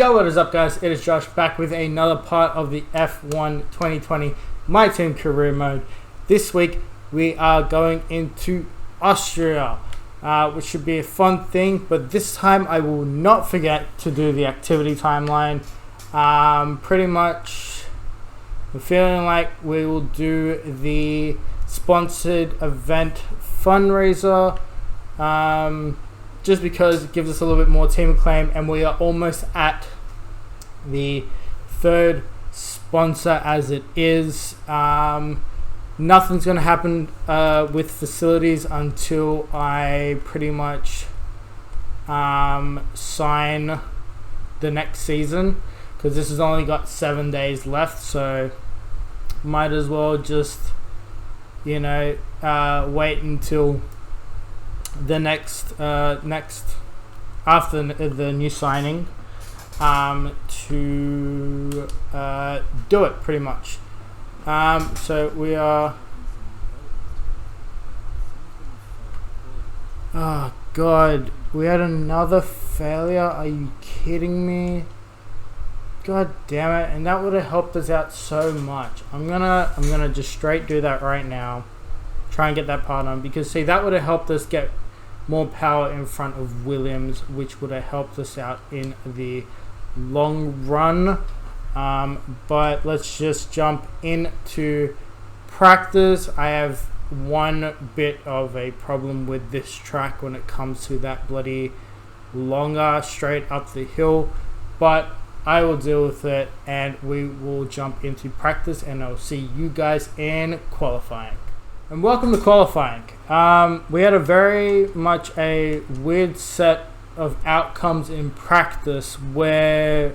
Yo, what is up, guys? It is Josh back with another part of the F1 2020 My Team career mode. This week we are going into Austria, which should be a fun thing, but this time I will not forget to do the activity timeline. Pretty much I'm feeling like we will do the sponsored event fundraiser, just because it gives us a little bit more team acclaim, and we are almost at the third sponsor as it is. Nothing's going to happen with facilities until I pretty much sign the next season, because this has only got 7 days left, so might as well just wait until the next after the new signing to do it pretty much. So we are, oh god, we had another failure. Are you kidding me? God damn it. And that would have helped us out so much. I'm gonna just straight do that right now, try and get that part on, because see, that would have helped us get more power in front of Williams, which would have helped us out in the long run. But let's just jump into practice. I have one bit of a problem with this track when it comes to that bloody longer straight up the hill, but I will deal with it, and we will jump into practice, and I'll see you guys in qualifying. And welcome to qualifying. We had a very much a weird set of outcomes in practice where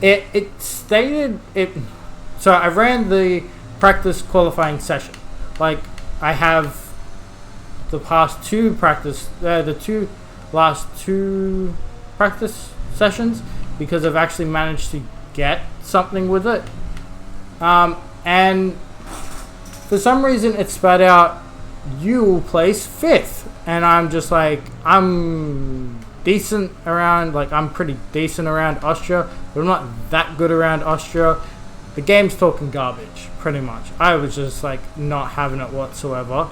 it stated it. So I ran the practice qualifying session. Like, I have the past two practice, the last two practice sessions, because I've actually managed to get something with it. And for some reason it spat out, you will place 5th. And I'm just like, I'm decent around, like, I'm pretty decent around Austria, but I'm not that good around Austria. The game's talking garbage, pretty much. I was just like not having it whatsoever.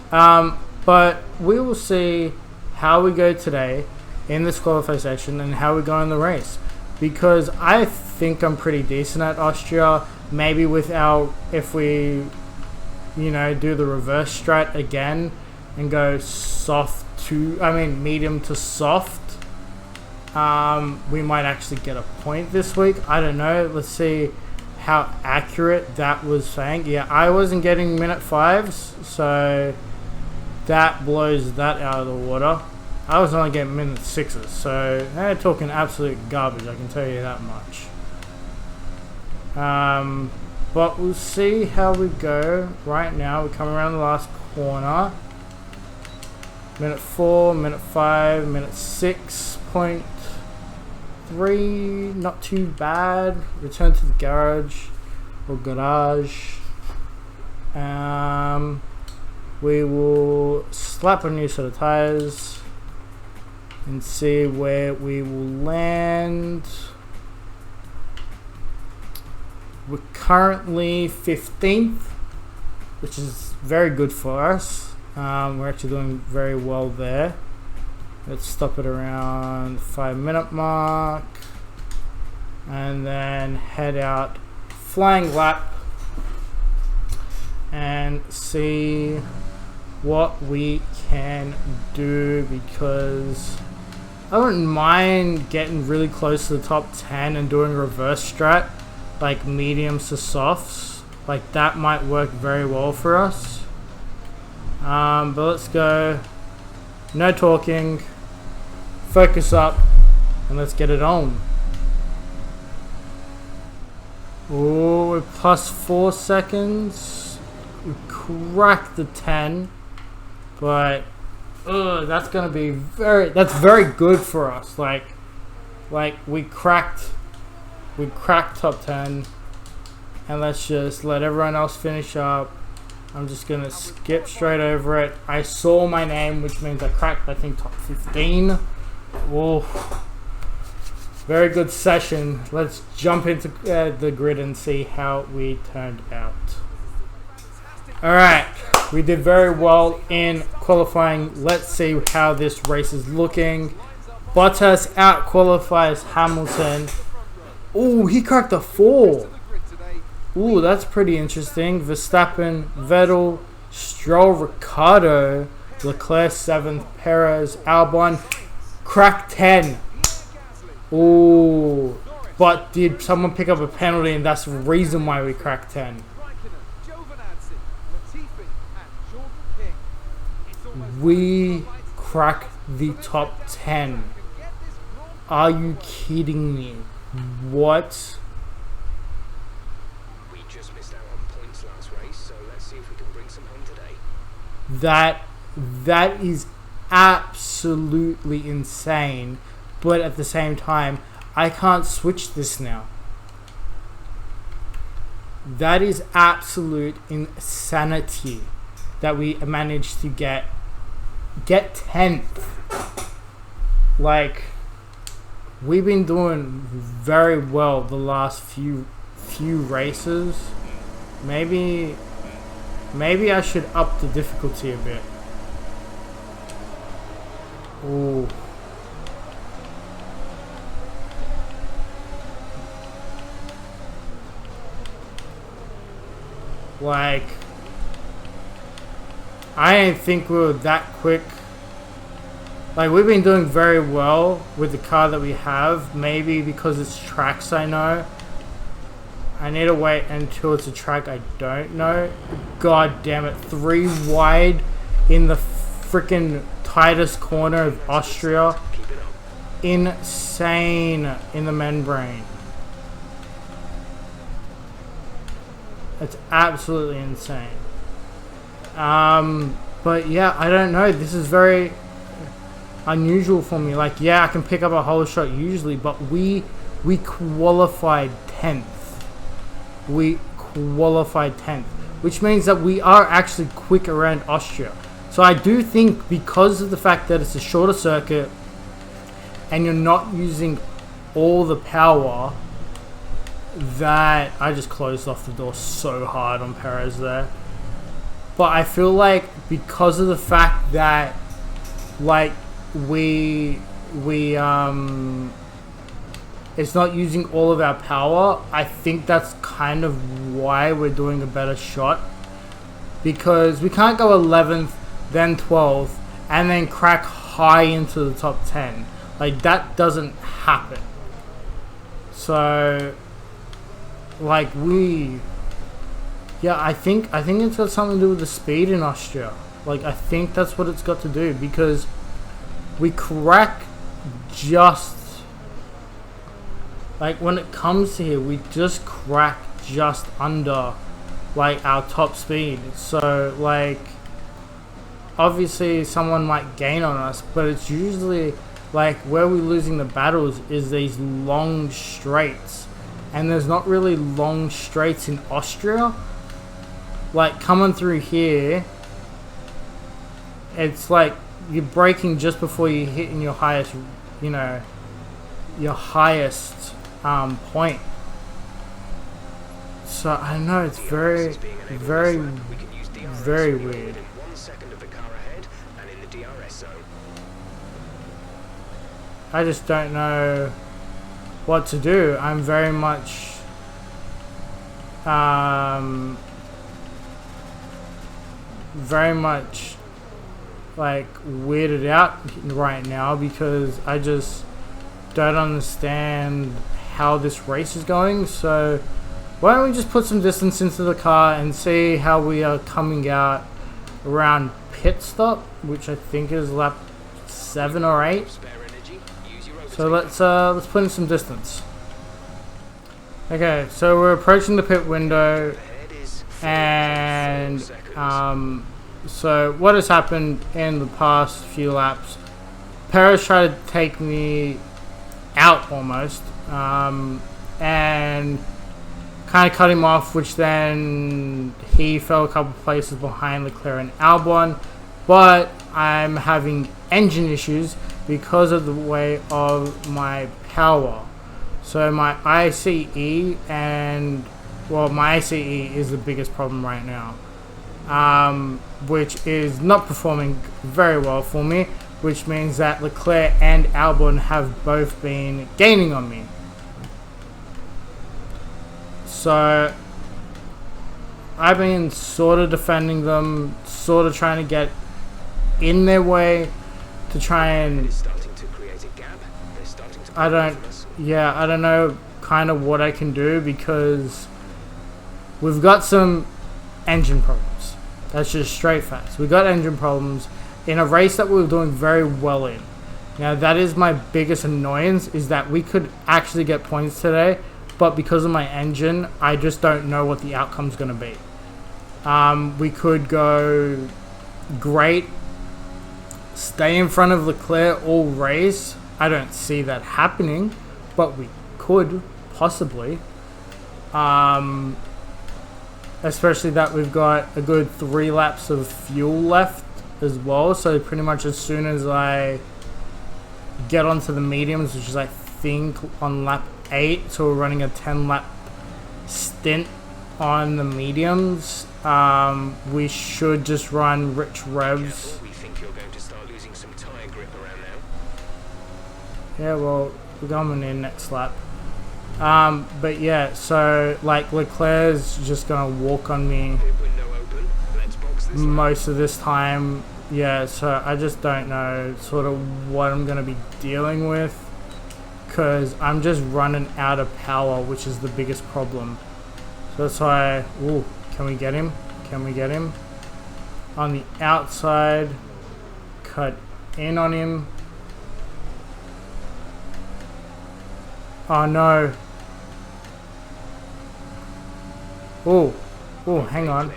But we will see how we go today in this qualifying section and how we go in the race, because I think I'm pretty decent at Austria. Maybe with if we do the reverse strat again and go medium to soft, we might actually get a point this week. I don't know. Let's see how accurate that was saying. Yeah, I wasn't getting minute 5s, so that blows that out of the water. I was only getting minute 6s, so they're talking absolute garbage, I can tell you that much. But we'll see how we go. Right now, we come around the last corner. Minute 4, minute 5, minute 6.3, not too bad. Return to the garage or garage. We will slap a new set of tires and see where we will land. We're currently 15th, which is very good for us. We're actually doing very well there. Let's stop it around 5-minute mark and then head out flying lap and see what we can do, because I wouldn't mind getting really close to the top 10 and doing reverse strat, like mediums to softs. Like, that might work very well for us. But let's go. No talking. Focus up and let's get it on. Oh, we're plus 4 seconds. We cracked the 10, but that's gonna be that's very good for us. Like we cracked top 10, and let's just let everyone else finish up. I'm just gonna skip straight over it. I saw my name, which means I cracked, I think, top 15. Whoa. very good session. Let's jump into the grid and see how we turned out. Alright, we did very well in qualifying. Let's see how this race is looking. Bottas out qualifies Hamilton. Ooh, he cracked a 4. Ooh, that's pretty interesting. Verstappen, Vettel, Stroll, Ricciardo, Leclerc 7th, Perez, Albon, cracked 10. Ooh, but did someone pick up a penalty, and that's the reason why we cracked 10. We crack the top 10. Are you kidding me? What? We just missed out on points last race, so let's see if we can bring some home today. That is absolutely insane, but at the same time, I can't switch this now. That is absolute insanity that we managed to get 10th. Like, we've been doing very well the last few races. Maybe I should up the difficulty a bit. Ooh. Like, I didn't think we were that quick. Like, we've been doing very well with the car that we have. Maybe because it's tracks, I know. I need to wait until it's a track I don't know. God damn it. 3 wide in the freaking tightest corner of Austria. Insane in the membrane. It's absolutely insane. But yeah, I don't know. This is very unusual for me. Like, yeah, I can pick up a whole shot usually, but we qualified 10th. We qualified 10th, which means that we are actually quick around Austria. So I do think, because of the fact that it's a shorter circuit and you're not using all the power, that I just closed off the door so hard on Perez there. But I feel like because of the fact that, like, it's not using all of our power, I think that's kind of why we're doing a better shot. Because we can't go 11th, then 12th, and then crack high into the top 10. Like, that doesn't happen. So, like, I think it's got something to do with the speed in Austria. Like, I think that's what it's got to do, because we crack just, like, when it comes to here, we just crack just under, like, our top speed. So, like, obviously someone might gain on us, but it's usually, like, where we're losing the battles is these long straights. And there's not really long straights in Austria. Like, coming through here, it's like you're braking just before you hit in your highest, you know, your highest point. So I know it's very, very, very weird. I just don't know what to do. I'm very much like weirded out right now, because I just don't understand how this race is going. So why don't we just put some distance into the car and see how we are coming out around pit stop, which I think is lap 7 or 8. So let's put in some distance. Okay, so we're approaching the pit window, and so what has happened in the past few laps, Perez tried to take me out almost, and kind of cut him off, which then he fell a couple places behind Leclerc and Albon. But I'm having engine issues because of the way of my power. So my ICE and, well, my ICE is the biggest problem right now, which is not performing very well for me, which means that Leclerc and Albon have both been gaining on me. So I've been sort of defending them, sort of trying to get in their way to try and, I don't know kind of what I can do, because we've got some engine problems. That's just straight facts. We've got engine problems in a race that we were doing very well in. Now that is my biggest annoyance, is that we could actually get points today, but because of my engine, I just don't know what the outcome's going to be. We could go great, stay in front of Leclerc all race. I don't see that happening, but we could possibly. Especially that we've got a good 3 laps of fuel left as well. So pretty much as soon as I get onto the mediums, which is I think on lap 8, so we're running a 10 lap stint on the mediums, we should just run rich revs. We think you're going to start losing some tire grip around now. Yeah, well, we're coming in next lap. But yeah, so like Leclerc's just gonna walk on me most of this time. Yeah, so I just don't know sort of what I'm gonna be dealing with, because I'm just running out of power, which is the biggest problem. So that's why, ooh, can we get him? Can we get him? On the outside, cut in on him. Oh no. Oh, hang on.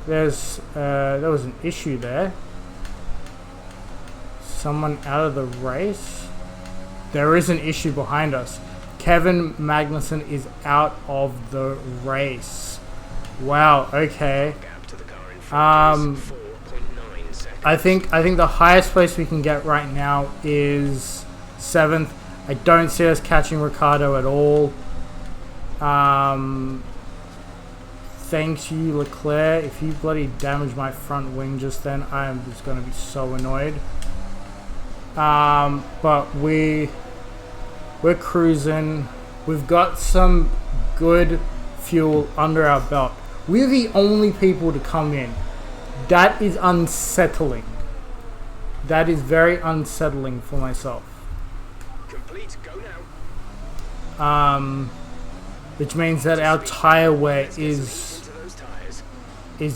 There was an issue there. Someone out of the race. There is an issue behind us. Kevin Magnussen is out of the race. Wow. Okay. I think the highest place we can get right now is 7th. I don't see us catching Ricciardo at all. Thanks you, Leclerc. If you bloody damage my front wing just then, I am just going to be so annoyed. But we're cruising. We've got some good fuel under our belt. We're the only people to come in. That is unsettling. That is very unsettling for myself. Complete, go now. Which means that our tire wear is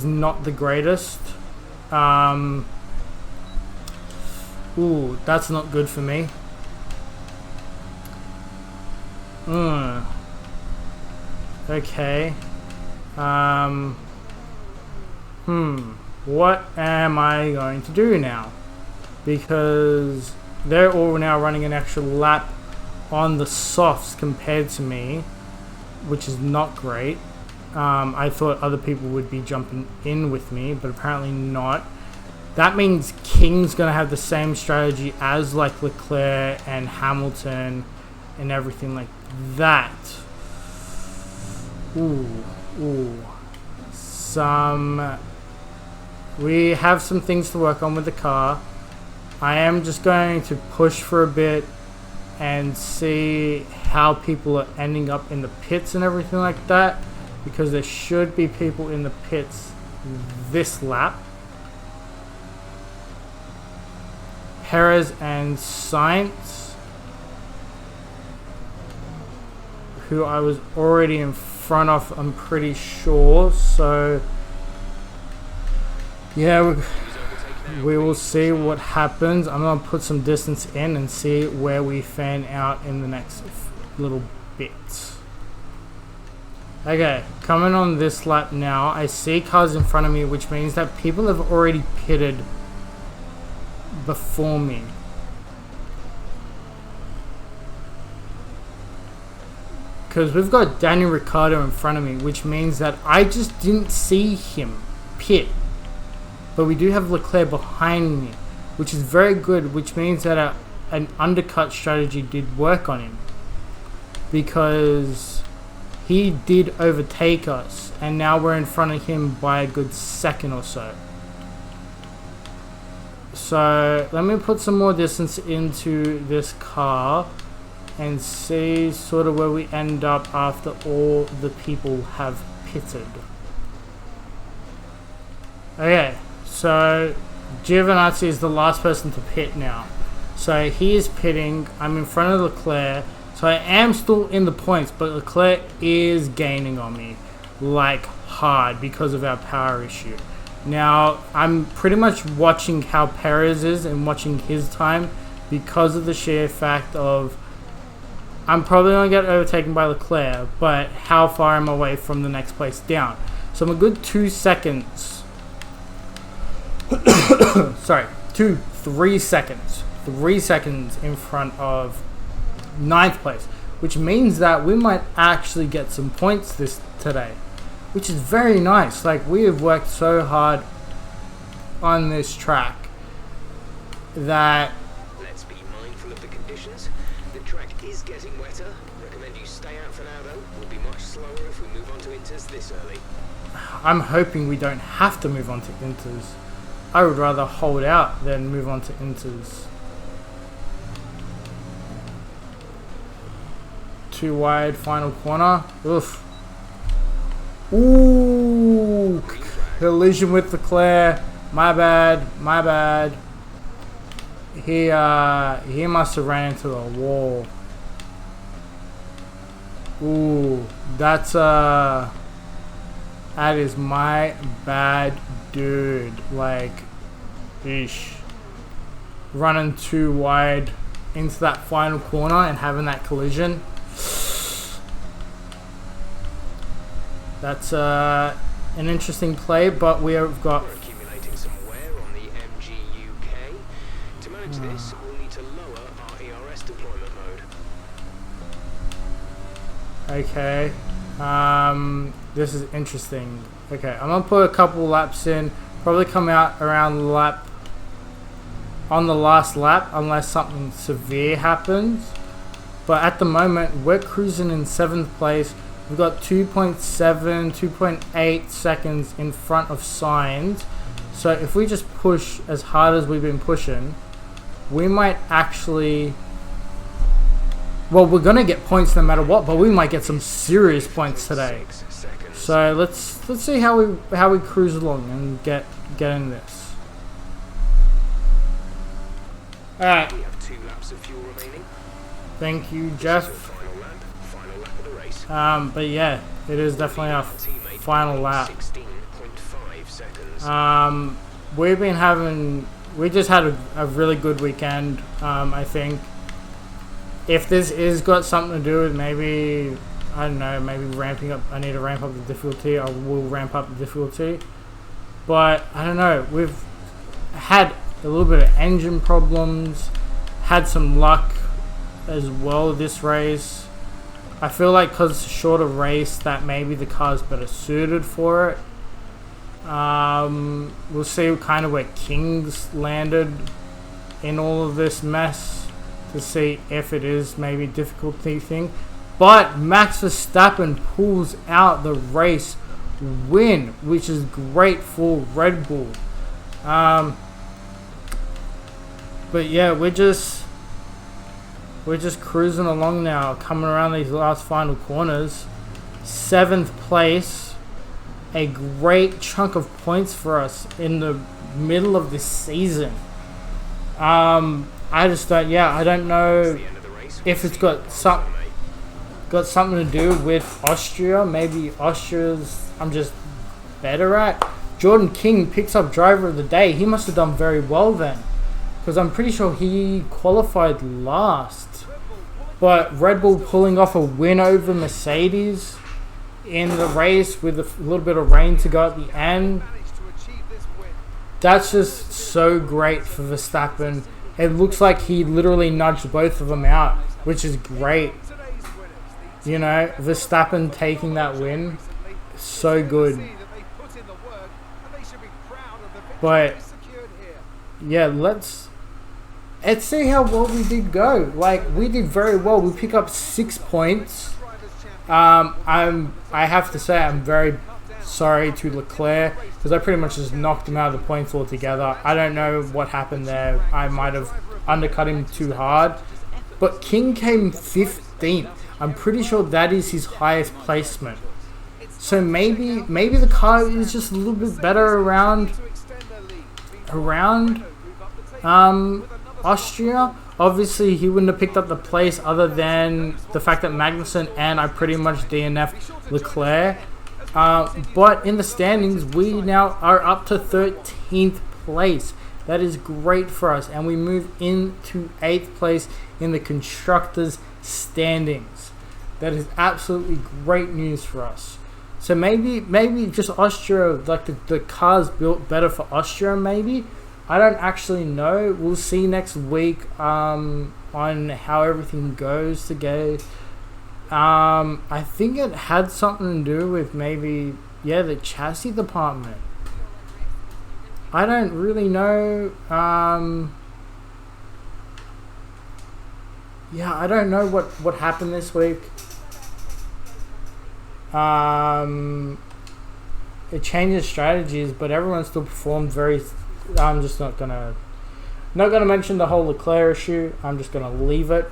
not the greatest. Ooh, that's not good for me. Okay. What am I going to do now? Because they're all now running an extra lap on the softs compared to me, which is not great. I thought other people would be jumping in with me, but apparently not. That means King's going to have the same strategy as like Leclerc and Hamilton and everything like that. We have some things to work on with the car. I am just going to push for a bit and see how people are ending up in the pits and everything like that, because there should be people in the pits this lap. Perez and Sainz, who I was already in front of, I'm pretty sure. So yeah, we will see what happens. I'm going to put some distance in and see where we fan out in the next little bit. Okay, coming on this lap now, I see cars in front of me, which means that people have already pitted before me. Because we've got Daniel Ricciardo in front of me, which means that I just didn't see him pit. But we do have Leclerc behind me, which is very good, which means that an undercut strategy did work on him, because he did overtake us, and now we're in front of him by a good second or so. So let me put some more distance into this car and see sort of where we end up after all the people have pitted. Okay, so Giovinazzi is the last person to pit now. So he is pitting. I'm in front of Leclerc. So I am still in the points, but Leclerc is gaining on me, like hard, because of our power issue. Now, I'm pretty much watching how Perez is and watching his time, because of the sheer fact of I'm probably going to get overtaken by Leclerc, but how far am I away from the next place down? So I'm a good 2 seconds. Sorry, 3 seconds. 3 seconds in front of 9th place, which means that we might actually get some points today, which is very nice. Like, we have worked so hard on this track that let's be mindful of the conditions. The track is getting wetter. Recommend you stay out for now though. We'll be much slower if we move on to inters this early. I'm hoping we don't have to move on to inters. I would rather hold out than move on to inters. Too wide, final corner. Oof. Ooh, collision with Leclerc. My bad. He must have ran into a wall. Ooh, that is my bad, dude. Like, eesh. Running too wide into that final corner and having that collision. That's an interesting play, but we have got. We're accumulating some wear on the MGUK. To manage this, we'll need to lower our ERS deployment mode. Okay. This is interesting. Okay, I'm gonna put a couple laps in. Probably come out around on the last lap, unless something severe happens. But at the moment, we're cruising in 7th place. We've got 2.7, 2.8 seconds in front of Sainz. So if we just push as hard as we've been pushing, we might actually... Well, we're going to get points no matter what, but we might get some serious points today. So let's see how we cruise along and get in this. Alright. We have 2 laps of fuel remaining. Thank you, Jeff. Final lap of the race. But yeah, it is definitely our final lap. 16.5 seconds. We just had a really good weekend. I think if this is got something to do with maybe, I don't know, maybe ramping up, I need to ramp up the difficulty, I will ramp up the difficulty. But I don't know, we've had a little bit of engine problems, had some luck as well this race. I feel like because it's a shorter race that maybe the car's better suited for it. We'll see kind of where King's landed in all of this mess to see if it is maybe a difficulty thing. But Max Verstappen pulls out the race win, which is great for Red Bull. But yeah, we're just cruising along now, coming around these last final corners. 7th place, a great chunk of points for us in the middle of this season. I don't know if it's got something to do with Austria. Maybe Austria's I'm just better at. Jordan King picks up driver of the day. He must have done very well then, because I'm pretty sure he qualified last. But Red Bull pulling off a win over Mercedes in the race with a little bit of rain to go at the end. That's just so great for Verstappen. It looks like he literally nudged both of them out, which is great. You know, Verstappen taking that win, so good. But yeah, let's see how well we did go. Like, we did very well. We pick up 6 points. I have to say I'm very sorry to Leclerc because I pretty much just knocked him out of the points altogether. I don't know what happened there. I might have undercut him too hard. But King came 15th. I'm pretty sure that is his highest placement. So maybe the car is just a little bit better around Austria. Obviously, he wouldn't have picked up the place other than the fact that Magnussen and I pretty much DNF'd Leclerc. But in the standings, we now are up to 13th place. That is great for us, and we move into 8th place in the constructors' standings. That is absolutely great news for us. So maybe just Austria, like the car's built better for Austria, maybe. I don't actually know. We'll see next week on how everything goes together. I think it had something to do with maybe, the chassis department. I don't really know. I don't know what happened this week. It changes strategies, but everyone still performed very. I'm just not gonna mention the whole Leclerc issue. I'm just gonna leave it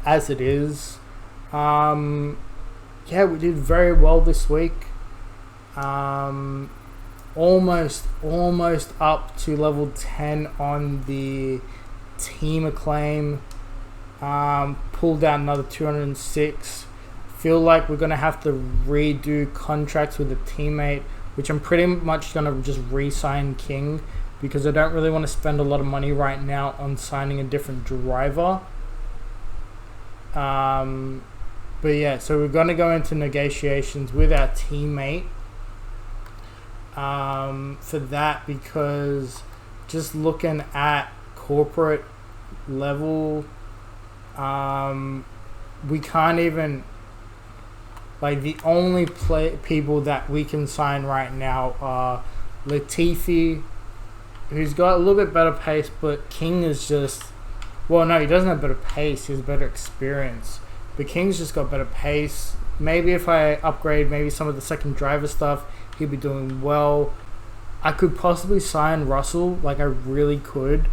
as it is. We did very well this week. Almost up to level 10 on the team acclaim. Pulled out another 206. Feel like we're gonna have to redo contracts with a teammate, which I'm pretty much gonna just re-sign King because I don't really want to spend a lot of money right now on signing a different driver. So we're gonna go into negotiations with our teammate for that, because just looking at corporate level, we can't even, like, the only people that we can sign right now are Latifi, who's got a little bit better pace, but King is just, well, no, he doesn't have better pace, he has better experience. But King's just got better pace. Maybe if I upgrade maybe some of the second driver stuff, he'll be doing well. I could possibly sign Russell, like I really could.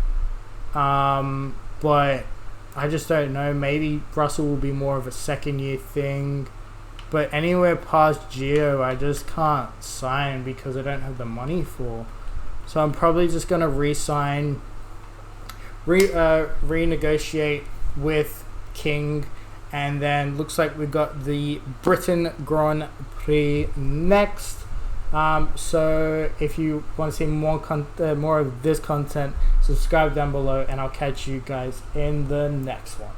But I just don't know. Maybe Russell will be more of a second year thing. But anywhere past Gio, I just can't sign because I don't have the money for. So I'm probably just going to renegotiate with King. And then looks like we've got the Britain Grand Prix next. So if you want to see more of this content, subscribe down below, and I'll catch you guys in the next one.